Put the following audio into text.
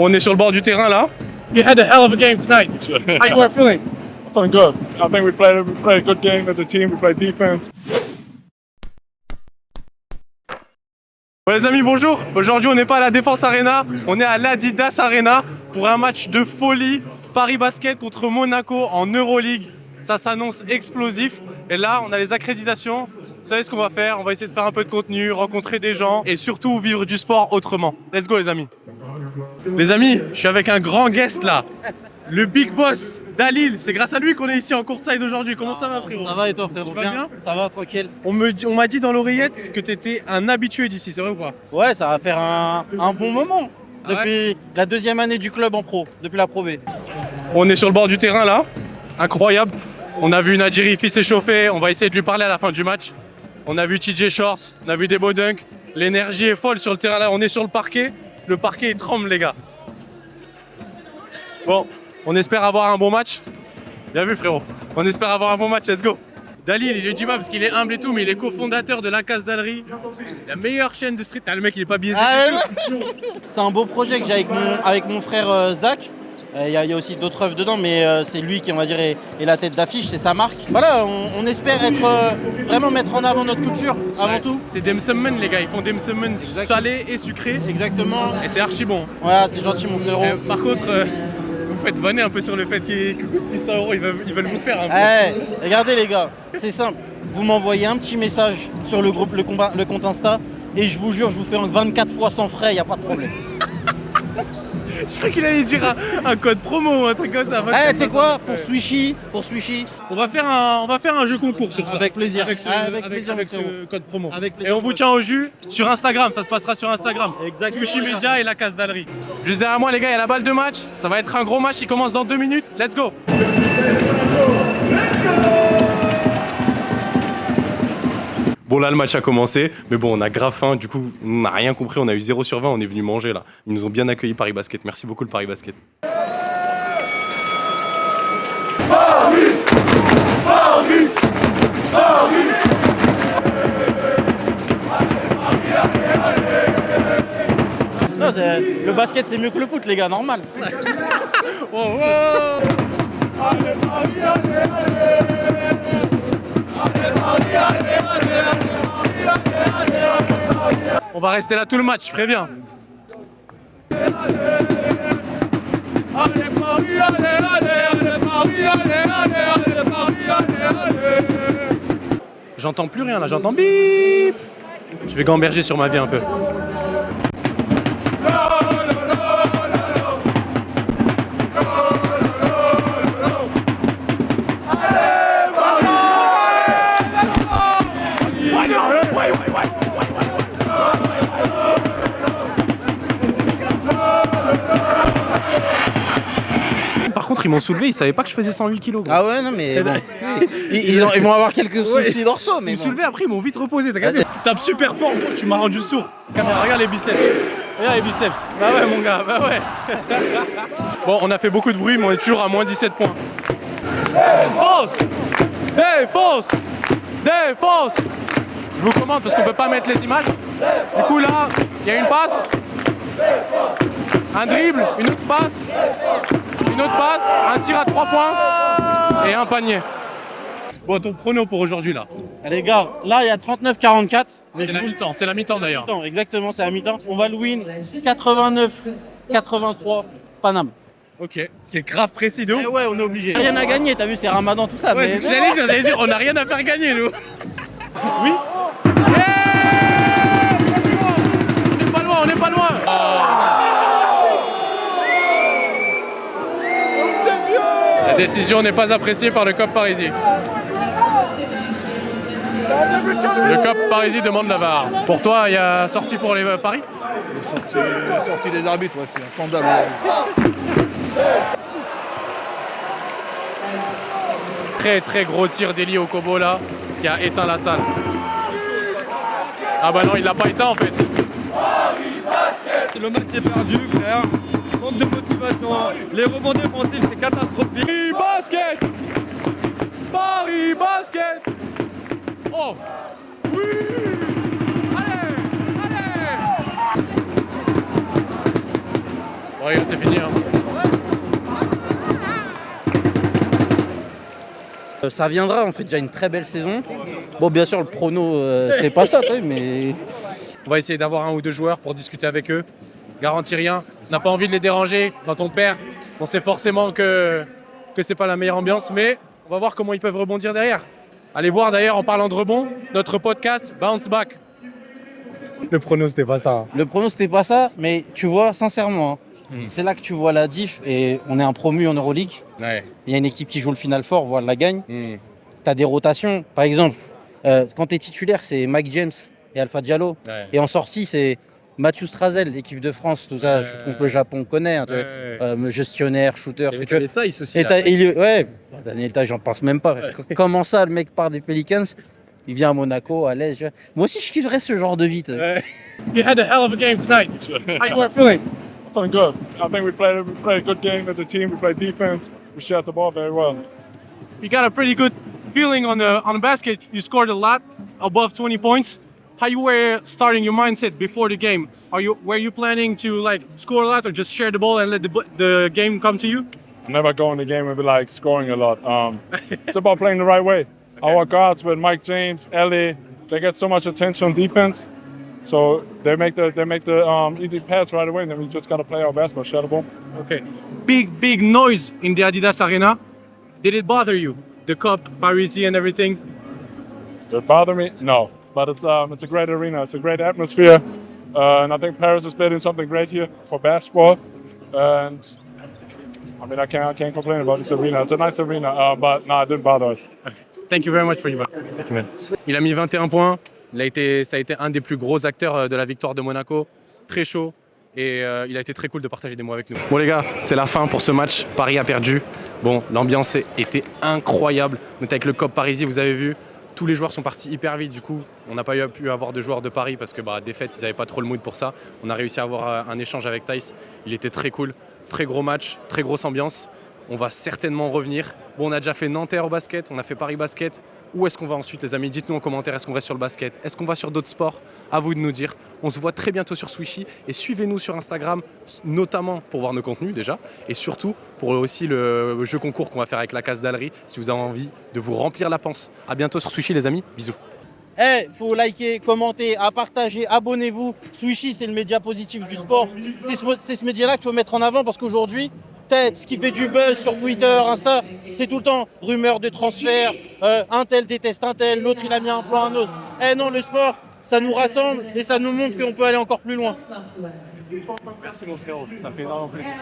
On est sur le bord du terrain là. You had a hell of a game tonight. How you are feeling? I'm feeling good. I think we played a good game as a team. We played defense. Bon les amis, bonjour. Aujourd'hui on n'est pas à la Défense Arena, on est à l'Adidas Arena pour un match de folie. Paris Basket contre Monaco en Euroleague. Ça s'annonce explosif. Et là on a les accréditations. Vous savez ce qu'on va faire? On va essayer de faire un peu de contenu, rencontrer des gens et surtout vivre du sport autrement. Let's go les amis. Les amis, je suis avec un grand guest là. Le big boss Dalil, c'est grâce à lui qu'on est ici en courtside aujourd'hui. Comment ça va frérot? Ça va et toi frérot? Tu vas bien? Ça va, tranquille. On m'a dit dans l'oreillette que tu étais un habitué d'ici, c'est vrai ou pas? Ouais, ça va faire un bon moment. Ah ouais? Depuis la deuxième année du club en pro, depuis la Pro B. On est sur le bord du terrain là, incroyable. On a vu Nadjiri Fi s'échauffer, on va essayer de lui parler à la fin du match. On a vu TJ Shorts, on a vu des beaux dunks. L'énergie est folle sur le terrain là, on est sur le parquet il tremble les gars. Bon, on espère avoir un bon match. Bien vu frérot, on espère avoir un bon match, let's go. Dalil, il le dit pas parce qu'il est humble et tout, mais il est cofondateur de La Case d'Allery, la meilleure chaîne de street. Ah, le mec il est pas biaisé du tout. C'est un beau projet que j'ai avec mon frère Zach. Il y a aussi d'autres œuvres dedans, mais c'est lui qui, on va dire, est la tête d'affiche, c'est sa marque. Voilà, on espère être vraiment mettre en avant notre culture avant tout. C'est dim sum les gars, ils font dim sum salé et sucré. Exactement. Et c'est archi bon. Voilà, c'est gentil mon frérot. Par contre, vous faites vanner un peu sur le fait qu'il coûte 600 €, ils veulent vous faire un peu. Eh, regardez les gars, c'est simple. Vous m'envoyez un petit message sur le groupe, le compte Insta, et je vous jure, je vous fais 24 fois sans frais, y a pas de problème. Je crois qu'il allait dire un code promo ou un truc comme ça. Eh, tu sais quoi, pour Swishy, on va faire un jeu concours sur ça. Avec plaisir. Avec ce code promo. Avec Et plaisir. on vous tient au jus sur Instagram, ça se passera sur Instagram. Exactement. Swishy Media et La Case d'Allery. Juste derrière moi les gars, il y a la balle de match. Ça va être un gros match, il commence dans 2 minutes. Let's go. Bon là le match a commencé, mais bon on a grave faim, du coup on n'a rien compris, on a eu 0 sur 20, on est venu manger là. Ils nous ont bien accueillis Paris Basket, merci beaucoup le Paris Basket. Non, le basket c'est mieux que le foot les gars, normal. Oh, oh. On va rester là tout le match, je préviens. J'entends plus rien là, j'entends bip. Je vais gamberger sur ma vie un peu. Par contre, ils m'ont soulevé, ils savaient pas que je faisais 108 kilos. Ah ouais, non mais bon. Ils vont avoir quelques soucis dorsaux, mais Ils me bon. soulevaient après, ils m'ont vite reposé, t'as capté? Tu tapes super fort, gros, tu m'as rendu sourd. Regarde les biceps. Regarde les biceps. Bah ouais mon gars, bah ouais. Bon, on a fait beaucoup de bruit, mais on est toujours à moins 17 points. Défense! Défense! Défense! Je vous commande parce qu'on peut pas mettre les images. Du coup là, il y a une passe. Un dribble, une autre passe, un tir à 3 points et un panier. Bon, ton prono pour aujourd'hui là. Les gars, là il y a 39-44. C'est la mi-temps, c'est la mi-temps d'ailleurs. Exactement, c'est la mi-temps. On va le win 89-83 Paname. Ok, c'est grave précis de ouf. Eh ouais, on est obligé. Rien à gagner, t'as vu, c'est Ramadan, tout ça. Ouais, mais... j'allais dire, on n'a rien à faire gagner nous. Oui. On n'est pas loin. La décision n'est pas appréciée par le COP Parisis. Le COP Parisis demande la VAR. Pour toi, il y a sortie pour les paris? Sortie des arbitres, ouais, c'est un scandale. Très gros tir d'Eli au Kobo là, qui a éteint la salle. Ah bah non, il l'a pas éteint en fait. Le match est perdu, frère. Manque de motivation. Les rebonds défensifs, c'est catastrophique. Paris Basket! Paris Basket! Oh! Oui! Allez! Allez! Ouais, c'est fini. Hein. Ça viendra, on fait déjà une très belle saison. Bon, bien sûr, le prono, c'est pas ça, mais On va essayer d'avoir un ou deux joueurs pour discuter avec eux. Garantie rien. On n'a pas envie de les déranger quand on perd. On sait forcément que c'est pas la meilleure ambiance, mais on va voir comment ils peuvent rebondir derrière. Allez voir d'ailleurs, en parlant de rebond, notre podcast Bounce Back. Le prono, c'était pas ça. le prono, c'était pas ça. Mais tu vois, sincèrement, c'est là que tu vois la diff. Et on est un promu en Euroleague. Ouais. Il y a une équipe qui joue le final fort, voire la gagne. Tu as des rotations. Par exemple, quand tu es titulaire, c'est Mike James et Alpha Diallo. Ouais. Et en sortie, c'est Mathieu Strazel, équipe de France, tout ça, shoot contre le Japon, on connaît. Hein, tu vois, gestionnaire, shooter, ce que tu veux. Taïs aussi. Et ouais, Daniel Taille, j'en pense même pas. Comment ça, le mec part des Pelicans, il vient à Monaco, à l'aise. Moi aussi, je kifferais ce genre de vie. You had a hell of a game tonight. How you were feeling? I'm feeling good. I think we played a good game as a team. We played defense. We shot the ball very well. You got a pretty good feeling on the basket. You scored a lot, above 20 points. How you were starting your mindset before the game? Were you planning to like score a lot or just share the ball and let the game come to you? Never go in the game and be like scoring a lot. It's about playing the right way. Our guards with Mike James, Ellie, they get so much attention on defense. So they make the easy pass right away, and then we just gotta play our basketball, shut the ball. Okay. Big noise in the Adidas Arena. Did it bother you? The cup, Parisi and everything? Does it bother me? No. But it's a great arena. It's a great atmosphere. And I think Paris is building something great here for basketball. And I mean, I can't complain about this arena. It's a nice arena, but no, it didn't bother us. Thank you very much for your Il a mis 21 points. Ça a été un des plus gros acteurs de la victoire de Monaco. Très chaud. Et il a été très cool de partager des mots avec nous. Bon les gars, c'est la fin pour ce match. Paris a perdu. Bon, l'ambiance était incroyable. On était avec le COP Parisis, vous avez vu. Tous les joueurs sont partis hyper vite. Du coup, on n'a pas pu avoir de joueurs de Paris parce que défaite, ils n'avaient pas trop le mood pour ça. On a réussi à avoir un échange avec Thaïs. Il était très cool. Très gros match, très grosse ambiance. On va certainement revenir. Bon, on a déjà fait Nanterre au basket, on a fait Paris Basket. Où est-ce qu'on va ensuite, les amis? Dites-nous en commentaire, est-ce qu'on reste sur le basket? Est-ce qu'on va sur d'autres sports? À vous de nous dire. On se voit très bientôt sur Swishy et suivez-nous sur Instagram, notamment pour voir nos contenus déjà, et surtout pour aussi le jeu concours qu'on va faire avec la case d'Allery, si vous avez envie de vous remplir la panse. À bientôt sur Swishy les amis, bisous. Faut liker, commenter, à partager, abonnez-vous. Swishy, c'est le média positif du sport. C'est ce média-là qu'il faut mettre en avant parce qu'aujourd'hui, peut-être ce qui fait du buzz sur Twitter, Insta, c'est tout le temps rumeurs de transfert, un tel déteste un tel, l'autre il a mis un plan à un autre. Non, le sport, ça nous rassemble et ça nous montre qu'on peut aller encore plus loin. Merci mon frérot, ça fait énormément plaisir.